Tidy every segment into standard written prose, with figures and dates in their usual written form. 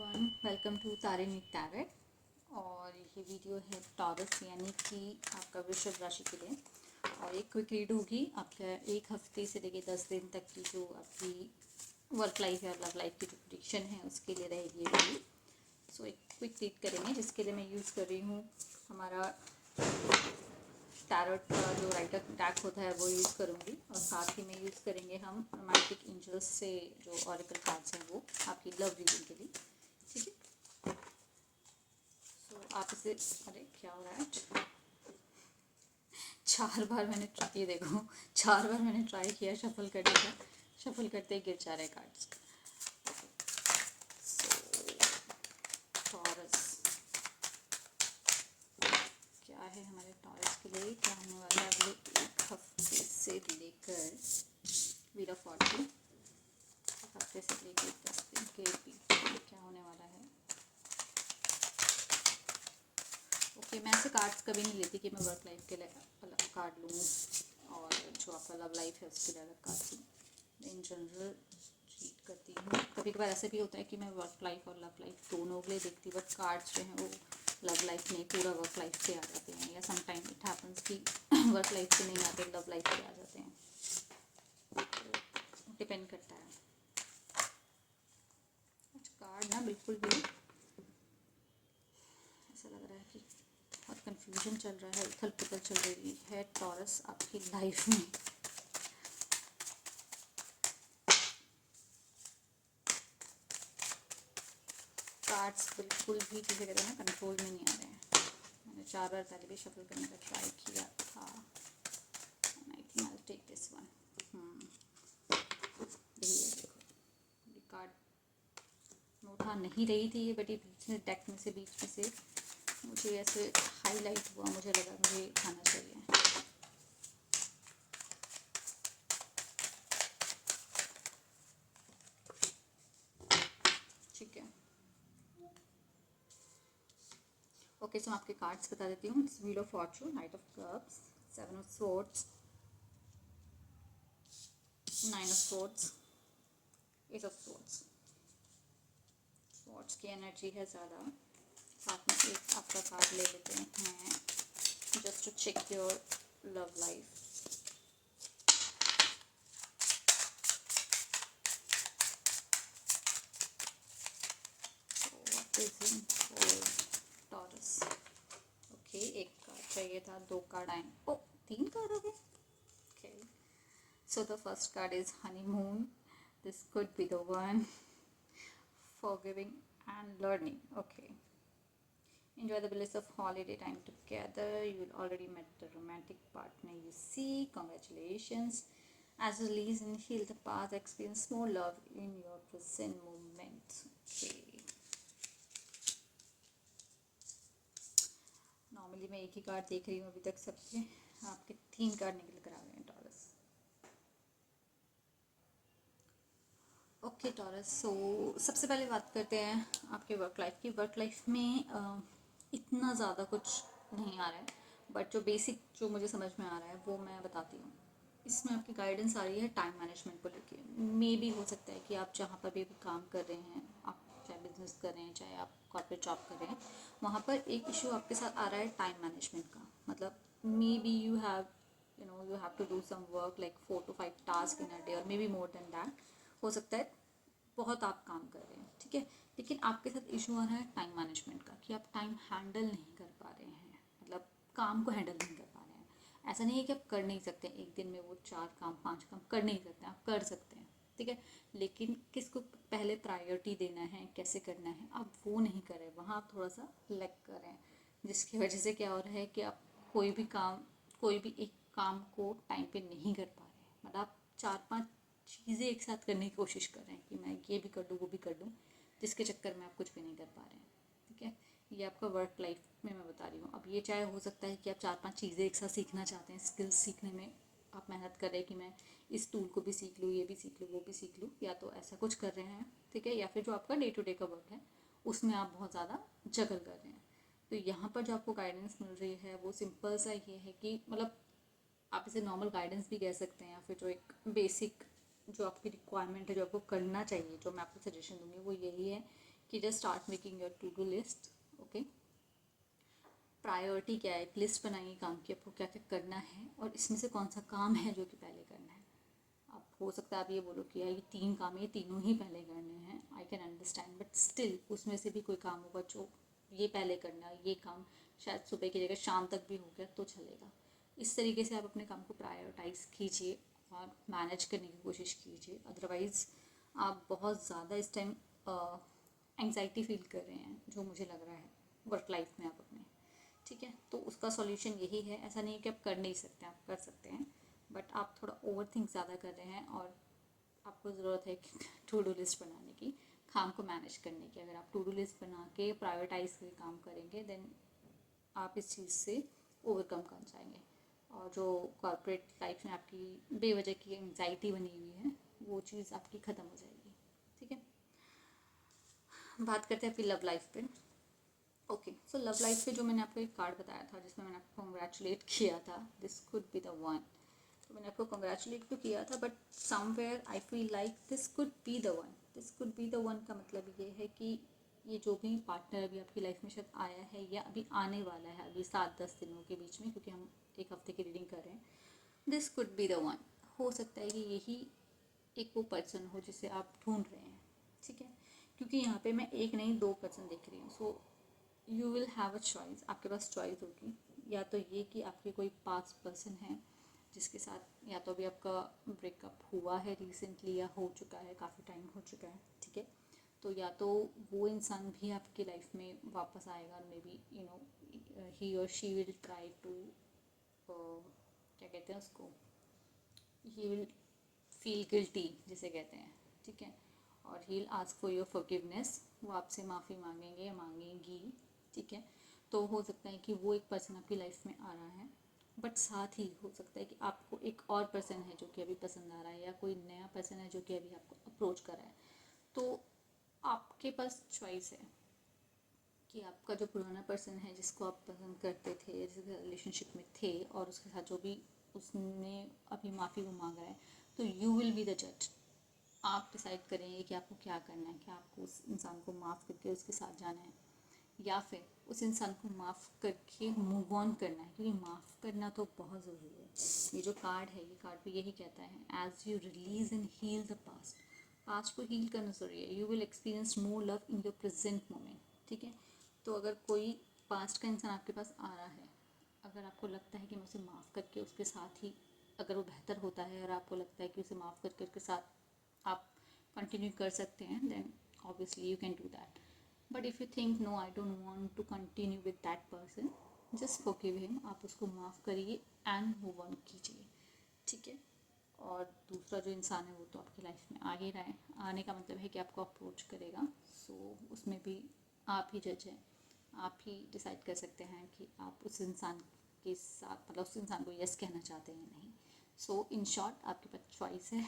Everyone, welcome to Tarini tarot. और ये video है टॉरस यानी कि आपका वृषभ राशि के लिए। और एक क्विक रीड होगी आपका 1 हफ्ते से लेकर 10 दिन तक की जो आपकी वर्क लाइफ या लव लाइफ की जो प्रेडिक्शन है उसके लिए रहेगी ये वीडियो। सो एक क्विक रीड करेंगे जिसके लिए मैं यूज़ कर रही हूँ हमारा टैरोट का जो राइटर टैग होता है वो यूज़ करूँगी। और साथ ही में यूज़ करेंगे हम रोमांटिक एंजल्स से जो ऑरेकल कार्ड्स हैं वो आपकी लव रीडिंग के लिए, ठीक है। सो आप इसे, अरे क्या हो रहा है, 4 बार मैंने ये देखो 4 बार मैंने ट्राई किया शफल करने का, शफल करते ही गिर जा रहे कार्ड्स। टॉरस क्या है हमारे टॉरस के लिए, क्या होने वाला है अगले 1 हफ्ते से लेकर व्हील ऑफ फॉर्चून, हफ्ते से लेकर 10 दिन के बीच में क्या होने वाला है। ओके, मैं ऐसे कार्ड्स कभी नहीं लेती कि मैं वर्क लाइफ के लिए अलग कार्ड लूँ और जो आपका लव लाइफ है उसके लिए अलग कार्ड लूँ। इन जनरल रीड करती हूँ। कभी कभार ऐसे भी होता है कि मैं वर्क लाइफ और लव लाइफ दोनों के लिए देखती हूँ, बट कार्ड्स जो हैं वो लव लाइफ में पूरा वर्क लाइफ से आ जाते हैं, या समटाइम इट हैपन्स कि वर्क लाइफ से नहीं आते, लव लाइफ से आ जाते हैं, तो डिपेंड करता है। कार्ड ना बिल्कुल भी ऐसा लग रहा है कि बहुत कंफ्यूजन चल रहा है, उथल पुथल चल रही है टॉरस आपकी लाइफ में। कार्ड्स बिल्कुल भी किसी कहते हैं ना कंट्रोल में नहीं आ रहे हैं। मैंने 4 बार पहले भी शफल करने का ट्राई किया था। I think I will take this one. यही है, देखो ये कार्ड मैं उठा नहीं रही थी, बट ये बीच में डेक में से बीच में से मुझे ऐसे हाईलाइट हुआ, मुझे लगा मुझे उठाना चाहिए। ठीक है, ओके। सो मैं आपके कार्ड्स बता देती हूँ। Wheel of Fortune, night of cups, 7 of swords, 9 of swords, 8 of swords. Swords की एनर्जी है ज़्यादा। साथ में एक आपका कार्ड ले लेते हैं just to check your love life. What is in for Taurus. Okay, एक कार्ड चाहिए था, 2 कार्ड आए, ओ 3 कार्ड हो गए। Okay, so the first card is honeymoon. This could be the one. Forgiving and learning. Okay. Enjoy the bliss of holiday time together. You will already met the romantic partner you seek. Congratulations. As you release and heal the past, experience more love in your present moment. Okay. Normally मैं एक ही card देख रही हूँ अभी तक सबके, आपके 3 card निकल कर आ गए हैं टॉरस। ओके टॉरस, सो सबसे पहले बात करते हैं आपके वर्क लाइफ की। वर्क लाइफ में इतना ज़्यादा कुछ नहीं आ रहा है, बट जो बेसिक जो मुझे समझ में आ रहा है वो मैं बताती हूँ। इसमें आपकी गाइडेंस आ रही है टाइम मैनेजमेंट को लेके। मे भी हो सकता है कि आप जहाँ पर भी काम कर रहे हैं, आप चाहे बिजनेस कर रहे हैं चाहे आप कॉर्पोरेट जॉब कर रहे हैं, वहाँ पर एक इशू आपके साथ आ रहा है टाइम मैनेजमेंट का। मतलब maybe you have to do some work like 4 to 5 task in a day और maybe more than that. हो सकता है बहुत आप काम कर रहे हैं, ठीक है, लेकिन आपके साथ इशू आ रहा है टाइम मैनेजमेंट का, कि आप टाइम हैंडल नहीं कर पा रहे हैं, मतलब काम को हैंडल नहीं कर पा रहे हैं। ऐसा नहीं है कि आप कर नहीं सकते, एक दिन में वो 4 काम 5 काम कर नहीं सकते, आप कर सकते हैं, ठीक है, लेकिन किसको पहले प्रायोरिटी देना है, कैसे करना है, आप वो नहीं कर रहे, वहाँ आप थोड़ा सा लैग कर रहे हैं, जिसकी वजह से क्या हो रहा है कि आप कोई भी एक काम को टाइम पे नहीं कर पा रहे हैं। मतलब आप 4-5 चीज़ें एक साथ करने की कोशिश कर रहे हैं कि मैं ये भी कर दूँ वो भी कर दूँ, जिसके चक्कर में आप कुछ भी नहीं कर पा रहे हैं, ठीक है। ये आपका वर्क लाइफ में मैं बता रही हूँ। अब ये चाहे हो सकता है कि आप 4-5 चीज़ें एक साथ सीखना चाहते हैं, स्किल्स सीखने में आप मेहनत कर रहे हैं कि मैं इस टूल को भी सीख लूँ, ये भी सीख लूँ, वो भी सीख लूँ, या तो ऐसा कुछ कर रहे हैं, ठीक है, या फिर जो आपका डे टू डे का वर्क है उसमें आप बहुत ज़्यादा जगल कर रहे हैं। तो यहाँ पर जो आपको गाइडेंस मिल रही है वो सिंपल सा ये है कि मतलब आप इसे नॉर्मल गाइडेंस भी कह सकते हैं, या फिर जो एक बेसिक जो आपकी रिक्वायरमेंट है, जो आपको करना चाहिए, जो मैं आपको सजेशन दूंगी वो यही है कि just start making your to do list. Okay, priority क्या है, एक लिस्ट बनाइए काम की, आपको क्या क्या करना है और इसमें से कौन सा काम है जो कि पहले करना है। आप हो सकता है आप ये बोलो कि यार ये 3 काम है, ये तीनों ही पहले करने हैं, I can understand, but still उसमें से भी कोई काम होगा जो ये पहले करना है, ये काम शायद सुबह की जगह शाम तक भी हो गया तो चलेगा। इस तरीके से आप अपने काम को प्रायोरिटाइज़ कीजिए और मैनेज करने की कोशिश कीजिए। अदरवाइज़ आप बहुत ज़्यादा इस टाइम एंग्जाइटी फील कर रहे हैं जो मुझे लग रहा है वर्क लाइफ में आप अपने, ठीक है। तो उसका सॉल्यूशन यही है, ऐसा नहीं है कि आप कर नहीं सकते, आप कर सकते हैं, बट आप थोड़ा ओवर थिंक ज़्यादा कर रहे हैं और आपको ज़रूरत है कि टू डू लिस्ट बनाने की, काम को मैनेज करने की। अगर आप टू डू लिस्ट बना के प्रायोरिटाइज करके काम करेंगे देन आप इस चीज़ से ओवरकम कर जाएंगे और जो कॉर्पोरेट लाइफ में आपकी बेवजह की एंग्जाइटी बनी हुई है वो चीज़ आपकी ख़त्म हो जाएगी, ठीक है। बात करते हैं आपकी लव लाइफ पे। ओके, सो लव लाइफ पे जो मैंने आपको एक कार्ड बताया था जिसमें मैंने आपको कॉन्ग्रेचुलेट किया था, this could be the one. तो मैंने आपको कॉन्ग्रेचुलेट तो किया था but somewhere I feel like this could be the one. This could be the one का मतलब ये है कि ये जो भी पार्टनर अभी आपकी लाइफ में शायद आया है या अभी आने वाला है अभी 7-10 दिनों के बीच में, क्योंकि हम एक हफ्ते की रीडिंग कर रहे हैं, this could be the one. हो सकता है कि यही एक वो पर्सन हो जिसे आप ढूंढ रहे हैं, ठीक है। क्योंकि यहाँ पे मैं एक नहीं 2 पर्सन देख रही हूँ। So you will have a choice, आपके पास चॉइस होगी, या तो ये कि आपके कोई पास पर्सन है जिसके साथ या तो अभी आपका ब्रेकअप हुआ है रिसेंटली या हो चुका है, काफ़ी टाइम हो चुका है, ठीक है। तो या तो वो इंसान भी आपकी लाइफ में वापस आएगा, मे बी यू नो ही और शी विल ट्राई टू, क्या कहते हैं उसको, ही विल फील गिल्टी जिसे कहते हैं, ठीक है। और he will ask for your forgiveness, वो आपसे माफ़ी मांगेंगे या मांगेंगी, ठीक है। तो हो सकता है कि वो एक पर्सन आपकी लाइफ में आ रहा है, बट साथ ही हो सकता है कि आपको एक और पर्सन है जो कि अभी पसंद आ रहा है, या कोई नया पर्सन है जो कि अभी आपको अप्रोच कर रहा है। तो आपके पास चॉइस है कि आपका जो पुराना पर्सन है जिसको आप पसंद करते थे, जिस रिलेशनशिप में थे, और उसके साथ जो भी उसने अभी माफ़ी वो मांग रहा है, तो यू विल बी द जज। आप डिसाइड करेंगे कि आपको क्या करना है, कि आपको उस इंसान को माफ़ करके उसके साथ जाना है या फिर उस इंसान को माफ़ करके मूव ऑन करना है, क्योंकि माफ़ करना तो बहुत ज़रूरी है। ये जो कार्ड है, ये कार्ड भी यही कहता है, as you release and heal the past, past को हील करना ज़रूरी है, you will experience more love in your present moment, ठीक है। तो अगर कोई पास्ट का इंसान आपके पास आ रहा है, अगर आपको लगता है कि मैं उसे माफ़ करके उसके साथ ही, अगर वो बेहतर होता है और आपको लगता है कि उसे माफ़ करके उसके साथ आप कंटिन्यू कर सकते हैं, then obviously you can do that. But if you think no I don't want to continue with that person, just forgive him, आप उसको माफ़ करिए एंड मूव ऑन कीजिए, ठीक है। और दूसरा जो इंसान है वो तो आपकी लाइफ में आ ही रहा है, आने का मतलब है कि आपको अप्रोच करेगा। सो उसमें भी आप ही जज हैं, आप ही डिसाइड कर सकते हैं कि आप उस इंसान के साथ, मतलब उस इंसान को यस कहना चाहते हैं या नहीं। सो इन शॉर्ट आपके पास चॉइस है,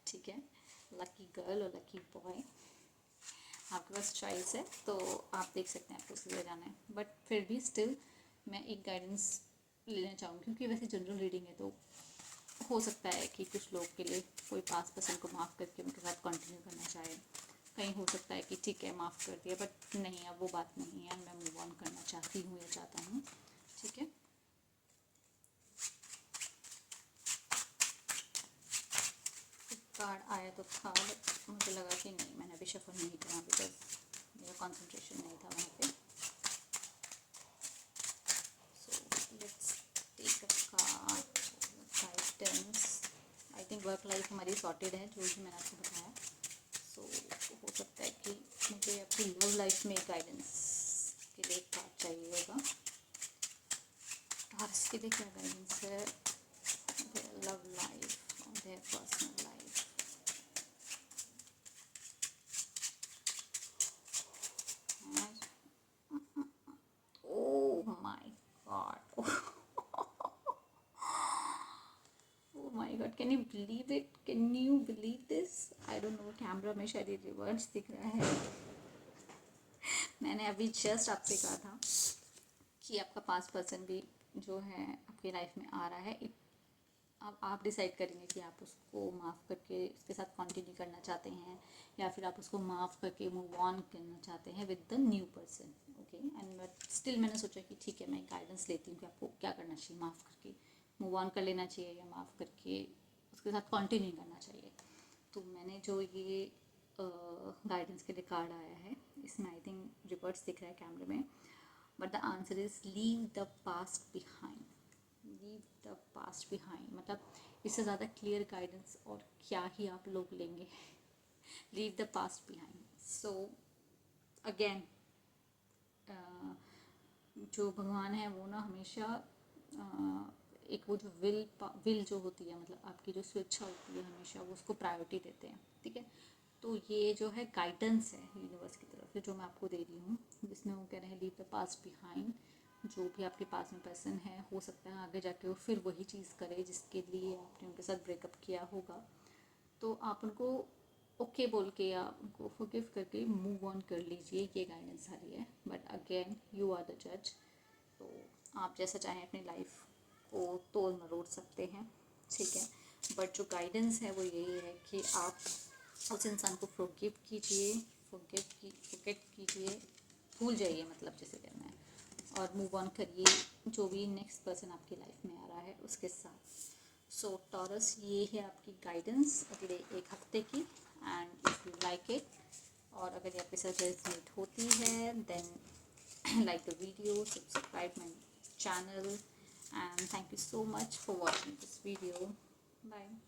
ठीक है। लकी गर्ल और लकी बॉय, आपके पास चॉइस है, तो आप देख सकते हैं आपको किधर जाना है। बट फिर भी स्टिल मैं एक गाइडेंस लेना चाहूँगी, क्योंकि वैसे जनरल रीडिंग है, तो हो सकता है कि कुछ लोग के लिए कोई पास पर्सन को माफ़ करके उनके साथ कंटिन्यू करना चाहे, कहीं हो सकता है कि ठीक है माफ़ कर दिया, बट नहीं, अब वो बात नहीं है, मैं मूव ऑन करना चाहती हूँ या चाहता हूँ, ठीक है। कार्ड आया तो था, बट मुझे लगा कि नहीं, मैंने अभी शफल नहीं करा बिकॉज मेरा कंसंट्रेशन नहीं था वहाँ पे। So let's take a card, guidance. I think work life हमारी सॉर्टेड है, जो भी मैंने आपको बताया। सो हो सकता है कि मुझे अपनी लव लाइफ में गाइडेंस के लिए कार्ड चाहिए होगा। और इसके लिए क्या गाइडेंस है, लव लाइफ और their personal life. Oh my God. Oh my God. Can you believe it? Can you believe this? I don't know. Camera में शायद ये रिवर्स दिख रहा है। मैंने अभी जस्ट आपसे कहा था कि आपका पास पर्सन भी जो है आपकी लाइफ में आ रहा है। अब आप डिसाइड करेंगे कि आप उसको माफ़ करके उसके साथ कंटिन्यू करना चाहते हैं या फिर आप उसको माफ़ करके मूव ऑन करना चाहते हैं with the new person. Okay, and still मैंने सोचा कि ठीक है, मैं गाइडेंस लेती हूँ कि आपको क्या करना चाहिए, माफ़ करके मूव ऑन कर लेना चाहिए या माफ़ करके उसके साथ कंटिन्यू करना चाहिए। तो मैंने जो ये गाइडेंस के लिए कार्ड आया है, इसमें आई थिंक रिवर्ट्स दिख रहा है कैमरे में, but the answer is leave the past behind. Leave the past behind मतलब इससे ज़्यादा क्लियर गाइडेंस और क्या ही आप लोग लेंगे। Leave the past behind. So again, जो भगवान है वो ना हमेशा एक वो जो विल जो होती है, मतलब आपकी जो स्वेच्छा होती है, हमेशा वो उसको प्रायोरिटी देते हैं। ठीक है, तो ये जो है गाइडेंस है यूनिवर्स की तरफ से जो मैं आपको दे रही हूँ, जिसमें वो कह रहे हैं लीव द पास्ट बिहाइंड। जो भी आपके पास में पर्सन है, हो सकता है आगे जाके वो फिर वही चीज़ करे जिसके लिए आपने उनके साथ ब्रेकअप किया होगा, तो आप उनको ओके बोल के या उनको फॉरगिव करके मूव ऑन कर लीजिए। ये गाइडेंस आ रही है, but again you are the जज। तो आप जैसा चाहें अपनी लाइफ को तोड़ मरोड़ सकते हैं, ठीक है, बट जो गाइडेंस है वो यही है कि आप उस इंसान को फॉरगिव कीजिए, फॉरगेट कीजिए, भूल जाइए, मतलब जैसे कहना है, और मूव ऑन करिए जो भी नेक्स्ट पर्सन आपकी लाइफ में आ रहा है उसके साथ। सो टॉरस, ये है आपकी गाइडेंस अगले एक हफ्ते की, and if you like it, और अगर ये आपके साथ रेजोनेट होती है then like the video, subscribe my channel, and thank you so much for watching this video. Bye.